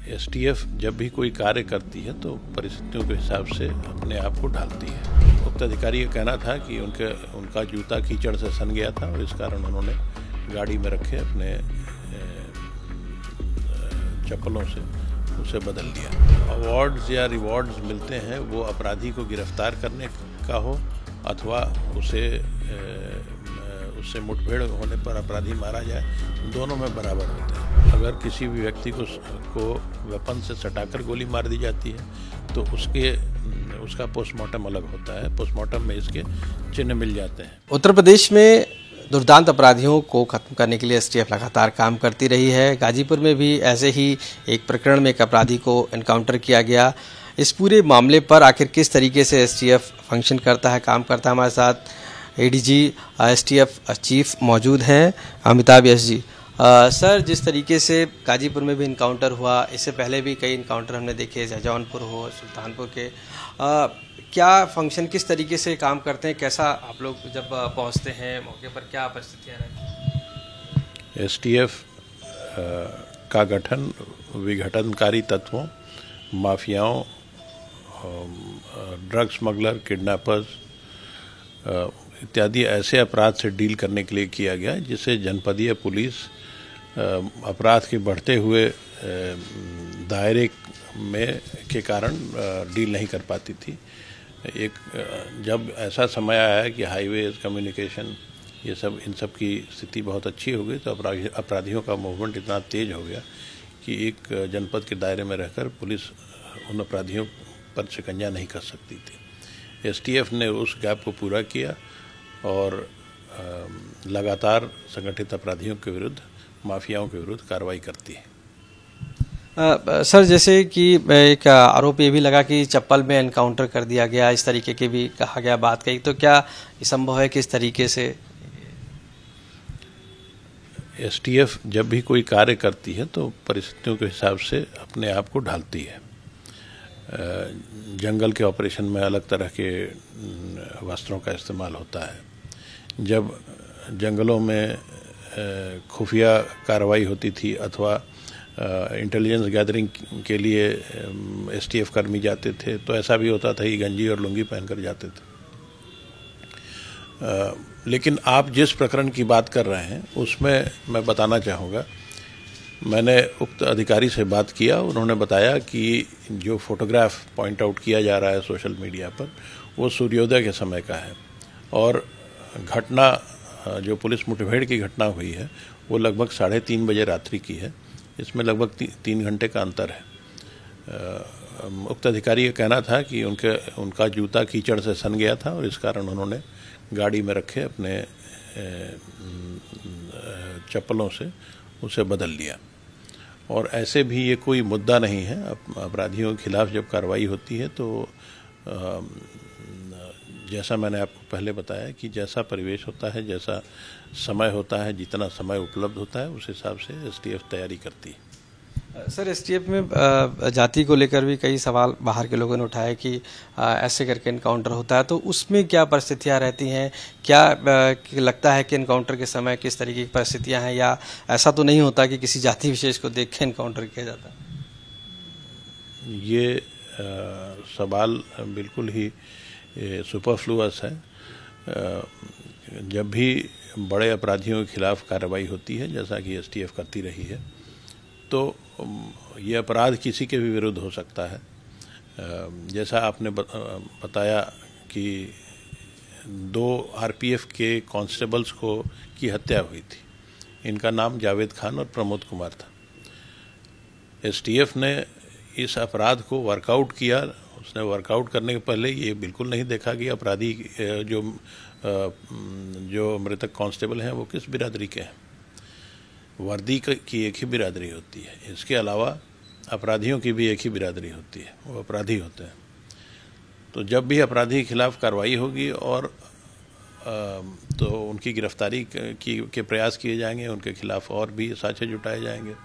STF जब भी कोई कार्य करती है तो परिस्थितियों के हिसाब से अपने आप को ढालती है। उक्त अधिकारी का कहना था कि उनका जूता कीचड़ से सन गया था और इस कारण उन्होंने गाड़ी में रखे अपने चप्पलों से उसे बदल दिया। अवार्ड्स या रिवॉर्ड्स मिलते हैं वो अपराधी को गिरफ्तार करने का हो अथवा उससे मुठभेड़ होने पर अपराधी मारा जाए, दोनों में बराबर होते हैं। अगर किसी भी व्यक्ति को वेपन से सटाकर गोली मार दी जाती है तो उसका पोस्टमार्टम अलग होता है। पोस्टमार्टम में इसके चिन्ह मिल जाते हैं। उत्तर प्रदेश में दुर्दांत अपराधियों को खत्म करने के लिए एसटीएफ लगातार काम करती रही है। गाजीपुर में भी ऐसे ही एक प्रकरण में एक अपराधी को एनकाउंटर किया गया। इस पूरे मामले पर आखिर किस तरीके से एसटीएफ फंक्शन करता है, काम करता है, हमारे साथ एडीजी एसटीएफ चीफ मौजूद हैं अमिताभ यश जी। सर, जिस तरीके से गाजीपुर में भी इनकाउंटर हुआ, इससे पहले भी कई इनकाउंटर हमने देखे, जौनपुर हो, सुल्तानपुर के, क्या फंक्शन किस तरीके से काम करते हैं, कैसा आप लोग जब पहुंचते हैं मौके पर, क्या परिस्थितियाँ रहती हैं? एसटीएफ का गठन विघटनकारी तत्वों, माफियाओं, ड्रग स्मगलर, किडनैपर्स इत्यादि ऐसे अपराध से डील करने के लिए किया गया जिससे जनपदीय पुलिस अपराध के बढ़ते हुए दायरे में के कारण डील नहीं कर पाती थी। जब ऐसा समय आया कि हाईवेज, कम्युनिकेशन, इन सब की स्थिति बहुत अच्छी हो गई तो अपराधियों का मूवमेंट इतना तेज हो गया कि एक जनपद के दायरे में रहकर पुलिस उन अपराधियों पर शिकंजा नहीं कर सकती थी। एसटीएफ ने उस गैप को पूरा किया और लगातार संगठित अपराधियों के विरुद्ध, माफियाओं के विरुद्ध कार्रवाई करती है। सर, जैसे कि एक आरोप ये भी लगा कि चप्पल में एनकाउंटर कर दिया गया, इस तरीके की भी कहा गया, बात कही, तो क्या ये संभव है? किस तरीके से? एसटीएफ जब भी कोई कार्य करती है तो परिस्थितियों के हिसाब से अपने आप को ढालती है। जंगल के ऑपरेशन में अलग तरह के वस्त्रों का इस्तेमाल होता है। जब जंगलों में खुफिया कार्रवाई होती थी अथवा इंटेलिजेंस गैदरिंग के लिए एसटीएफ कर्मी जाते थे तो ऐसा भी होता था कि गंजी और लुंगी पहनकर जाते थे। लेकिन आप जिस प्रकरण की बात कर रहे हैं उसमें मैं बताना चाहूँगा, मैंने उक्त अधिकारी से बात किया, उन्होंने बताया कि जो फोटोग्राफ पॉइंट आउट किया जा रहा है सोशल मीडिया पर वो सूर्योदय के समय का है और घटना, जो पुलिस मुठभेड़ की घटना हुई है वो लगभग 3:30 बजे रात्रि की है। इसमें लगभग 3 घंटे का अंतर है। उक्त अधिकारी का कहना था कि उनका जूता कीचड़ से सन गया था और इस कारण उन्होंने गाड़ी में रखे अपने चप्पलों से उसे बदल लिया। और ऐसे भी ये कोई मुद्दा नहीं है। अपराधियों के खिलाफ जब कार्रवाई होती है तो जैसा मैंने आपको पहले बताया कि जैसा परिवेश होता है, जैसा समय होता है, जितना समय उपलब्ध होता है उस हिसाब से एसटीएफ तैयारी करती है। सर, एसटीएफ में जाति को लेकर भी कई सवाल बाहर के लोगों ने उठाए कि ऐसे करके इनकाउंटर होता है, तो उसमें क्या परिस्थितियां रहती हैं? क्या लगता है कि इनकाउंटर के समय किस तरीके की परिस्थितियां हैं, या ऐसा तो नहीं होता कि किसी जाति विशेष को देख के इनकाउंटर किया जाता है? ये सवाल बिल्कुल ही सुपरफ्लुअस है। जब भी बड़े अपराधियों के खिलाफ कार्रवाई होती है, जैसा कि एसटीएफ करती रही है, तो ये अपराध किसी के भी विरुद्ध हो सकता है। जैसा आपने बताया कि 2 आरपीएफ के कांस्टेबल्स की हत्या हुई थी। इनका नाम जावेद खान और प्रमोद कुमार था। एसटीएफ ने इस अपराध को वर्कआउट किया। उसने वर्कआउट करने के पहले ये बिल्कुल नहीं देखा कि अपराधी जो मृतक कांस्टेबल हैं वो किस बिरादरी के हैं। वर्दी की एक ही बिरादरी होती है। इसके अलावा अपराधियों की भी एक ही बिरादरी होती है, वो अपराधी होते हैं। तो जब भी अपराधी के खिलाफ कार्रवाई होगी और तो उनकी गिरफ्तारी के प्रयास किए जाएंगे, उनके खिलाफ और भी साक्ष्य जुटाए जाएंगे।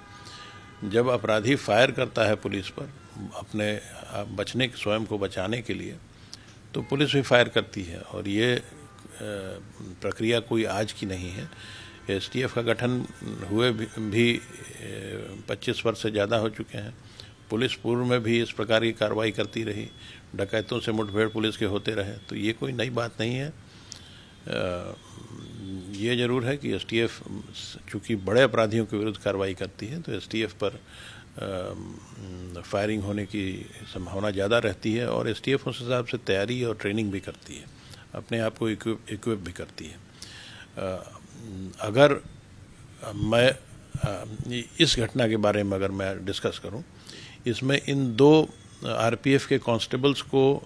जब अपराधी फायर करता है पुलिस पर अपने स्वयं को बचाने के लिए, तो पुलिस भी फायर करती है। और ये प्रक्रिया कोई आज की नहीं है। एसटीएफ का गठन हुए भी 25 वर्ष से ज़्यादा हो चुके हैं पुलिस पूर्व में भी इस प्रकार की कार्रवाई करती रही, डकैतों से मुठभेड़ पुलिस के होते रहे, तो ये कोई नई बात नहीं है। ये जरूर है कि एसटीएफ चूँकि बड़े अपराधियों के विरुद्ध कार्रवाई करती है तो एसटीएफ पर फायरिंग होने की संभावना ज़्यादा रहती है, और एसटीएफ उस हिसाब से तैयारी और ट्रेनिंग भी करती है, अपने आप को इक्विप भी करती है। अगर मैं इस घटना के बारे में अगर मैं डिस्कस करूं, इसमें इन 2 आरपीएफ के कांस्टेबल्स को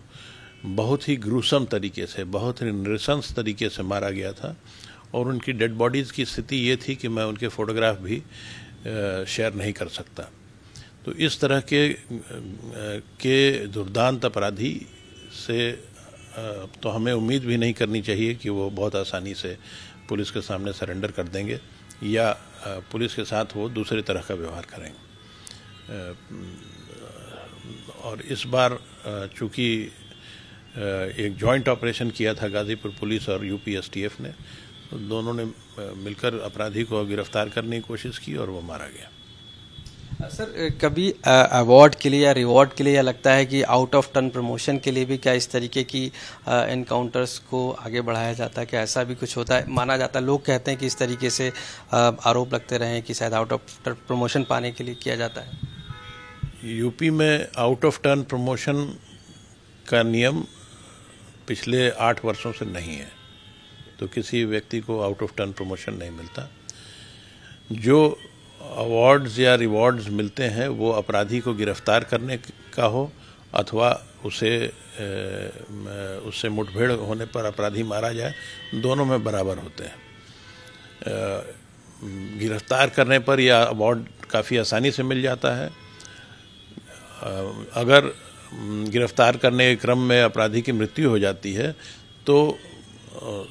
बहुत ही ग्रूसम तरीके से, बहुत ही नृशंस तरीके से मारा गया था, और उनकी डेड बॉडीज़ की स्थिति ये थी कि मैं उनके फ़ोटोग्राफ भी शेयर नहीं कर सकता। तो इस तरह के दुर्दांत अपराधी से तो हमें उम्मीद भी नहीं करनी चाहिए कि वो बहुत आसानी से पुलिस के सामने सरेंडर कर देंगे या पुलिस के साथ वो दूसरे तरह का व्यवहार करेंगे। और इस बार चूँकि एक जॉइंट ऑपरेशन किया था गाजीपुर पुलिस और यूपी एसटीएफ ने, तो दोनों ने मिलकर अपराधी को गिरफ्तार करने की कोशिश की और वो मारा गया। सर, कभी अवार्ड के लिए या रिवॉर्ड के लिए या लगता है कि आउट ऑफ टर्न प्रमोशन के लिए भी क्या इस तरीके की एनकाउंटर्स को आगे बढ़ाया जाता है? क्या ऐसा भी कुछ होता है? माना जाता है, लोग कहते हैं कि इस तरीके से आरोप लगते रहे कि शायद आउट ऑफ टर्न प्रमोशन पाने के लिए किया जाता है। यूपी में आउट ऑफ टर्न प्रमोशन का नियम पिछले 8 वर्षों से नहीं है, तो किसी व्यक्ति को आउट ऑफ टर्न प्रमोशन नहीं मिलता। जो अवार्ड्स या रिवॉर्ड्स मिलते हैं वो अपराधी को गिरफ्तार करने का हो अथवा उससे मुठभेड़ होने पर अपराधी मारा जाए, दोनों में बराबर होते हैं। गिरफ्तार करने पर यह अवार्ड काफ़ी आसानी से मिल जाता है। अगर गिरफ्तार करने के क्रम में अपराधी की मृत्यु हो जाती है तो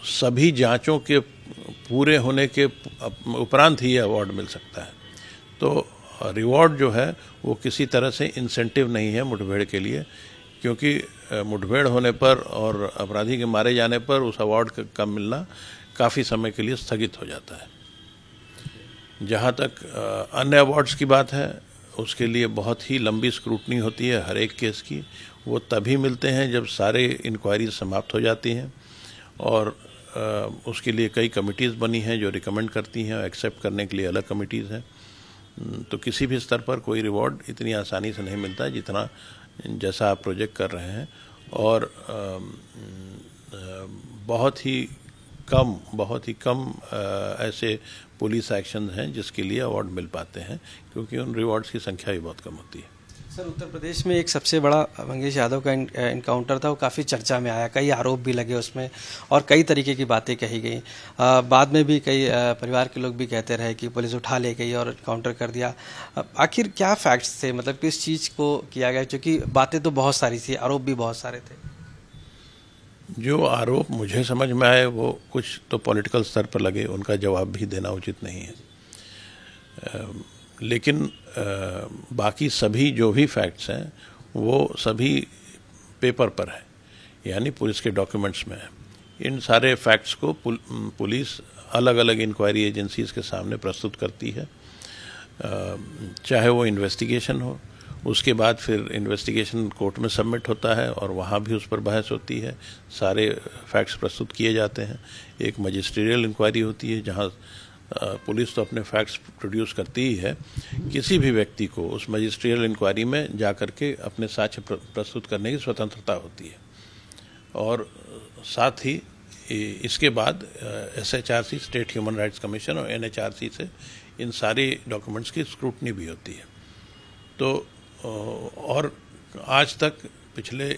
सभी जांचों के पूरे होने के उपरांत ही अवार्ड मिल सकता है। तो रिवॉर्ड जो है वो किसी तरह से इंसेंटिव नहीं है मुठभेड़ के लिए, क्योंकि मुठभेड़ होने पर और अपराधी के मारे जाने पर उस अवार्ड का मिलना काफ़ी समय के लिए स्थगित हो जाता है। जहाँ तक अन्य अवार्ड्स की बात है, उसके लिए बहुत ही लंबी स्क्रूटनी होती है हर एक केस की। वो तभी मिलते हैं जब सारे इंक्वायरी समाप्त हो जाती हैं, और उसके लिए कई कमिटीज़ बनी हैं जो रिकमेंड करती हैं, एक्सेप्ट करने के लिए अलग कमिटीज़ हैं। तो किसी भी स्तर पर कोई रिवॉर्ड इतनी आसानी से नहीं मिलता जितना जैसा आप प्रोजेक्ट कर रहे हैं, और बहुत ही कम ऐसे पुलिस एक्शन हैं जिसके लिए अवार्ड मिल पाते हैं, क्योंकि उन रिवॉर्ड्स की संख्या भी बहुत कम होती है। सर, उत्तर प्रदेश में एक सबसे बड़ा मंगेश यादव का इनकाउंटर था, वो काफ़ी चर्चा में आया, कई आरोप भी लगे उसमें और कई तरीके की बातें कही गई। बाद में भी कई परिवार के लोग भी कहते रहे कि पुलिस उठा ले गई और इनकाउंटर कर दिया। आखिर क्या फैक्ट्स थे, मतलब किस चीज़ को किया गया? क्योंकि बातें तो बहुत सारी थी, आरोप भी बहुत सारे थे। जो आरोप मुझे समझ में आए वो कुछ तो पॉलिटिकल स्तर पर लगे, उनका जवाब भी देना उचित नहीं है। लेकिन बाकी सभी जो भी फैक्ट्स हैं वो सभी पेपर पर है, यानी पुलिस के डॉक्यूमेंट्स में है। इन सारे फैक्ट्स को पुलिस अलग अलग इंक्वायरी एजेंसीज के सामने प्रस्तुत करती है, चाहे वो इन्वेस्टिगेशन हो, उसके बाद फिर इन्वेस्टिगेशन कोर्ट में सबमिट होता है और वहाँ भी उस पर बहस होती है, सारे फैक्ट्स प्रस्तुत किए जाते हैं। एक मजिस्ट्रियल इंक्वायरी होती है जहाँ पुलिस तो अपने फैक्ट्स प्रोड्यूस करती ही है, किसी भी व्यक्ति को उस मजिस्ट्रियल इंक्वायरी में जा कर के अपने साक्ष्य प्रस्तुत करने की स्वतंत्रता होती है। और साथ ही इसके बाद SHRC state human rights commission और NHRC से इन सारी डॉक्यूमेंट्स की स्क्रूटनी भी होती है। तो और आज तक पिछले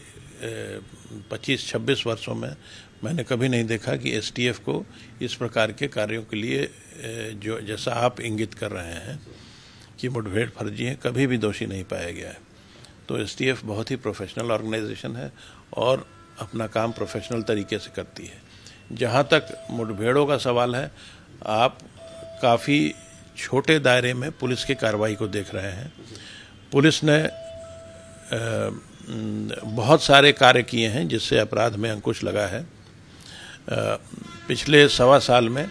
25-26 वर्षों में मैंने कभी नहीं देखा कि STF को इस प्रकार के कार्यों के लिए जो जैसा आप इंगित कर रहे हैं कि मुठभेड़ फर्जी है, कभी भी दोषी नहीं पाया गया है। तो STF बहुत ही प्रोफेशनल ऑर्गेनाइजेशन है और अपना काम प्रोफेशनल तरीके से करती है। जहाँ तक मुठभेड़ों का सवाल है, आप काफ़ी छोटे दायरे में पुलिस की कार्रवाई को देख रहे हैं। पुलिस ने बहुत सारे कार्य किए हैं जिससे अपराध में अंकुश लगा है। पिछले 1.25 साल में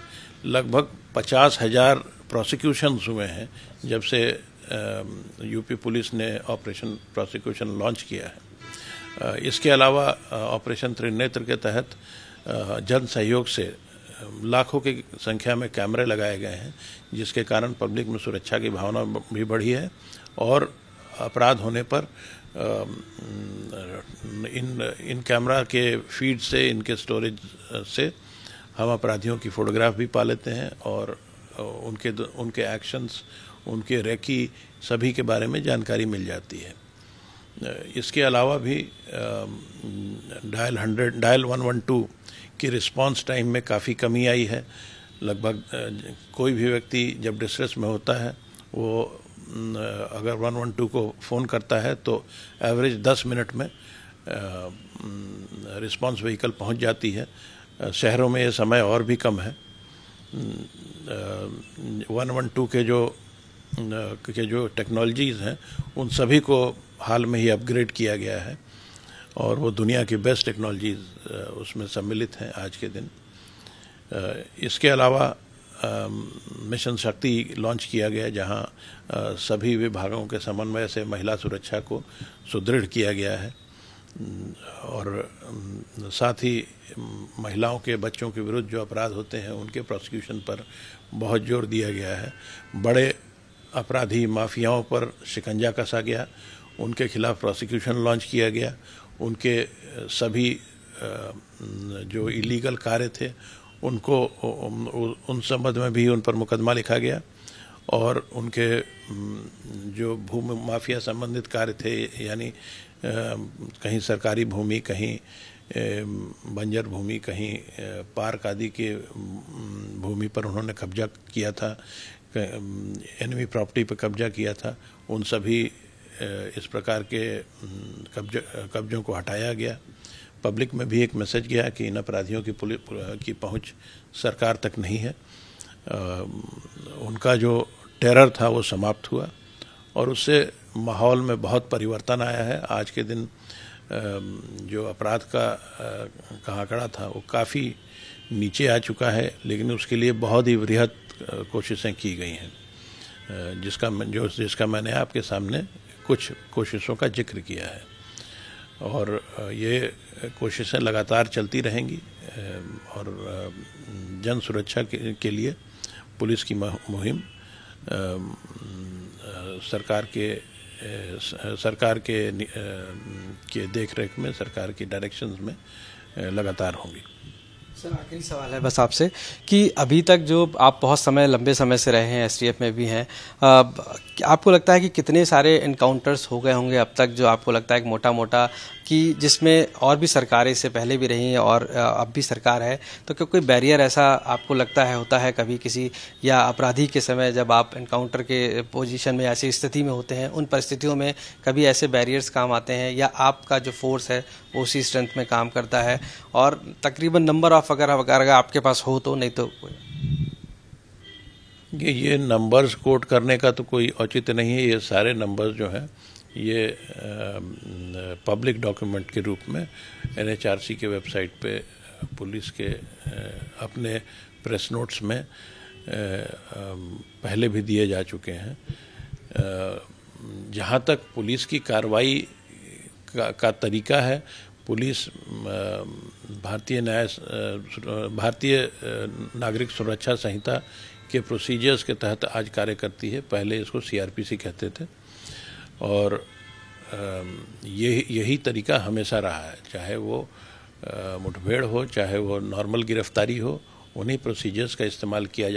लगभग 50,000 प्रोसिक्यूशंस हुए हैं जब से यूपी पुलिस ने ऑपरेशन प्रोसिक्यूशन लॉन्च किया है। इसके अलावा ऑपरेशन त्रिनेत्र के तहत जन सहयोग से लाखों की संख्या में कैमरे लगाए गए हैं, जिसके कारण पब्लिक में सुरक्षा की भावना भी बढ़ी है और अपराध होने पर इन कैमरा के फीड से, इनके स्टोरेज से हम अपराधियों की फोटोग्राफ भी पा लेते हैं और उनके एक्शंस, उनके रेकी सभी के बारे में जानकारी मिल जाती है। इसके अलावा भी डायल 112 की रिस्पांस टाइम में काफ़ी कमी आई है। लगभग कोई भी व्यक्ति जब डिस्ट्रेस में होता है, वो अगर 112 को फ़ोन करता है तो एवरेज 10 मिनट में रिस्पांस व्हीकल पहुंच जाती है। शहरों में ये समय और भी कम है। 112 के जो टेक्नोलॉजीज़ हैं, उन सभी को हाल में ही अपग्रेड किया गया है और वो दुनिया की बेस्ट टेक्नोलॉजीज़ उसमें सम्मिलित हैं आज के दिन। इसके अलावा मिशन शक्ति लॉन्च किया गया, जहां सभी विभागों के समन्वय से महिला सुरक्षा को सुदृढ़ किया गया है और साथ ही महिलाओं के, बच्चों के विरुद्ध जो अपराध होते हैं उनके प्रोसिक्यूशन पर बहुत जोर दिया गया है। बड़े अपराधी माफियाओं पर शिकंजा कसा गया, उनके खिलाफ प्रोसिक्यूशन लॉन्च किया गया, उनके सभी जो इलीगल कार्य थे उनको, उन संबंध में भी उन पर मुकदमा लिखा गया और उनके जो भूमि माफिया संबंधित कार्य थे, यानी कहीं सरकारी भूमि, कहीं बंजर भूमि, कहीं पार्क आदि के भूमि पर उन्होंने कब्जा किया था, एनिमी प्रॉपर्टी पर कब्जा किया था, उन सभी इस प्रकार के कब्जों को हटाया गया। पब्लिक में भी एक मैसेज गया कि इन अपराधियों की पहुंच सरकार तक नहीं है। उनका जो टेरर था वो समाप्त हुआ और उससे माहौल में बहुत परिवर्तन आया है। आज के दिन जो अपराध का आंकड़ा था वो काफ़ी नीचे आ चुका है, लेकिन उसके लिए बहुत ही वृहद कोशिशें की गई हैं, जिसका मैंने आपके सामने कुछ कोशिशों का जिक्र किया है और ये कोशिशें लगातार चलती रहेंगी और जन सुरक्षा के लिए पुलिस की मुहिम सरकार के देखरेख में, सरकार की डायरेक्शंस में लगातार होंगी। सर, आखिरी सवाल है बस आपसे कि अभी तक जो आप बहुत लंबे समय से रहे हैं, एसटीएफ में भी हैं, आपको लगता है कि कितने सारे इनकाउंटर्स हो गए होंगे अब तक, जो आपको लगता है कि मोटा कि जिसमें और भी सरकारें इससे पहले भी रही हैं और अब भी सरकार है, तो क्या कोई बैरियर ऐसा आपको लगता है होता है कभी किसी या अपराधी के समय जब आप इनकाउंटर के पोजीशन में, ऐसी स्थिति में होते हैं, उन परिस्थितियों में कभी ऐसे बैरियर्स काम आते हैं या आपका जो फोर्स है वो उसी स्ट्रेंथ में काम करता है? और तकरीबन नंबर ऑफ अगर आपके पास हो तो, नहीं तो ये नंबर्स कोट करने का तो कोई औचित्य नहीं है। ये सारे नंबर्स जो हैं ये पब्लिक डॉक्यूमेंट के रूप में NHRC के वेबसाइट पे पुलिस के अपने प्रेस नोट्स में पहले भी दिए जा चुके हैं। जहाँ तक पुलिस की कार्रवाई का तरीका है, पुलिस भारतीय नागरिक सुरक्षा संहिता के प्रोसीजर्स के तहत आज कार्य करती है। पहले इसको CRPC कहते थे और यही तरीका हमेशा रहा है, चाहे वो मुठभेड़ हो, चाहे वो नॉर्मल गिरफ्तारी हो, उन्हीं प्रोसीजर्स का इस्तेमाल किया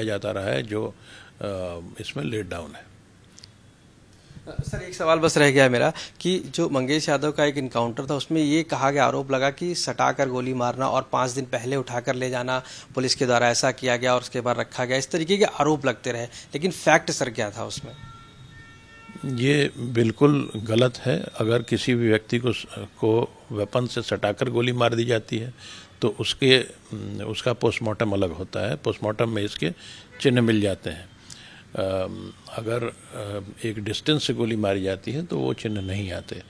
जाता रहा है जो इसमें लेट डाउन है। सर, एक सवाल बस रह गया है मेरा कि जो मंगेश यादव का एक इनकाउंटर था, उसमें ये कहा गया, आरोप लगा कि सटाकर गोली मारना और 5 दिन पहले उठाकर ले जाना पुलिस के द्वारा ऐसा किया गया और उसके बाद रखा गया, इस तरीके के आरोप लगते रहे, लेकिन फैक्ट सर क्या था उसमें? ये बिल्कुल गलत है। अगर किसी भी व्यक्ति को वेपन से सटाकर गोली मार दी जाती है तो उसका पोस्टमार्टम अलग होता है। पोस्टमार्टम में इसके चिन्ह मिल जाते हैं। अगर एक डिस्टेंस से गोली मारी जाती है तो वो चिन्ह नहीं आते।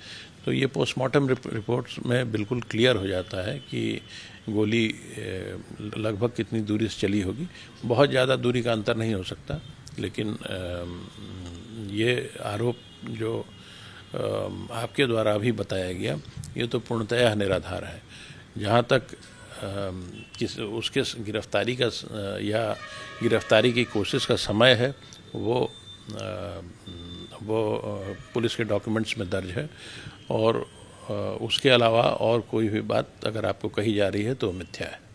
तो ये पोस्टमार्टम रिपोर्ट्स में बिल्कुल क्लियर हो जाता है कि गोली लगभग कितनी दूरी से चली होगी। बहुत ज़्यादा दूरी का अंतर नहीं हो सकता, लेकिन ये आरोप जो आपके द्वारा अभी बताया गया, ये तो पूर्णतः निराधार है। जहाँ तक उसके गिरफ्तारी का या गिरफ्तारी की कोशिश का समय है, वो पुलिस के डॉक्यूमेंट्स में दर्ज है, और उसके अलावा और कोई भी बात अगर आपको कही जा रही है तो मिथ्या है।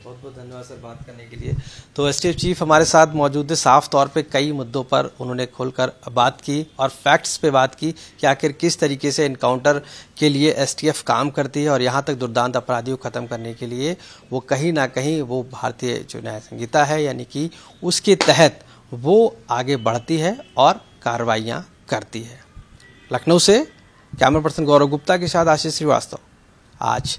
बहुत बहुत धन्यवाद सर बात करने के लिए। तो एसटीएफ चीफ हमारे साथ मौजूद है। साफ तौर पे कई मुद्दों पर उन्होंने खोलकर बात की और फैक्ट्स पे बात की कि आखिर किस तरीके से इनकाउंटर के लिए एसटीएफ काम करती है, और यहाँ तक दुर्दांत अपराधियों को खत्म करने के लिए वो कहीं ना कहीं वो भारतीय जो न्याय संहिता है यानी कि उसके तहत वो आगे बढ़ती है और कार्रवाइयाँ करती है। लखनऊ से कैमरा पर्सन गौरव गुप्ता के साथ आशीष श्रीवास्तव, आज